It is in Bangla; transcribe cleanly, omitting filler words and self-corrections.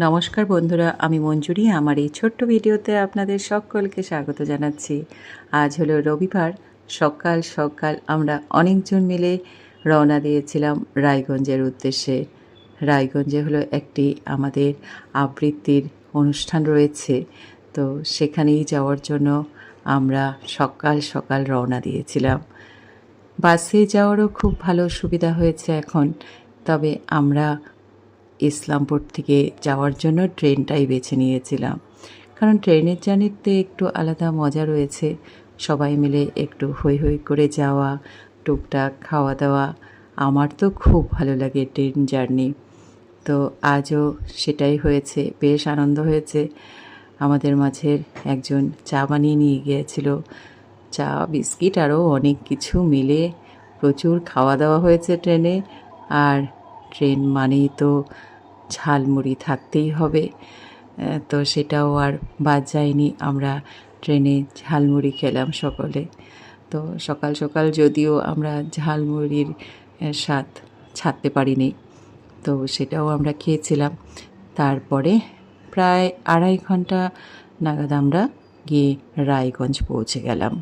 নমস্কার বন্ধুরা, আমি মঞ্জুরি। আমার এই ছোট্ট ভিডিওতে আপনাদের সকলকে স্বাগত জানাচ্ছি। আজ হলো রবিবার। সকাল সকাল আমরা অনেকজন মিলে রওনা দিয়েছিলাম রায়গঞ্জের উদ্দেশ্যে। রায়গঞ্জে হলো একটি আমাদের আবৃত্তির অনুষ্ঠান রয়েছে, তো সেখানেই যাওয়ার জন্য আমরা সকাল সকাল রওনা দিয়েছিলাম। বাসে যাওয়ারও খুব ভালো সুবিধা হয়েছে এখন, তবে আমরা ইসলামপুর থেকে যাওয়ার জন্য ট্রেনটাই বেছে নিয়েছিলাম, কারণ ট্রেনের জার্নিতে একটু আলাদা মজা রয়েছে। সবাই মিলে একটু হৈ হৈ করে যাওয়া, টুকটাক খাওয়া দাওয়া, আমার তো খুব ভালো লাগে ট্রেন জার্নি। তো আজও সেটাই হয়েছে, বেশ আনন্দ হয়েছে। আমাদের মাঝের একজন চা বানিয়ে নিয়ে গিয়েছিল, চা বিস্কিট আরও অনেক কিছু মিলে প্রচুর খাওয়া দাওয়া হয়েছে ট্রেনে। আর ট্রেন মানেই তো ঝালমুড়ি থাকতেই হবে, তো সেটাও আর বাদ যায়নি। আমরা ট্রেনে ঝালমুড়ি খেলাম সকলে। তো সকাল সকাল যদিও আমরা ঝালমুড়ির স্বাদ ছাড়তে পারিনি, তো সেটাও আমরা খেয়েছিলাম। তারপরে প্রায় 2.5 ঘন্টা নাগাদ আমরা গিয়ে রায়গঞ্জ পৌঁছে গেলাম।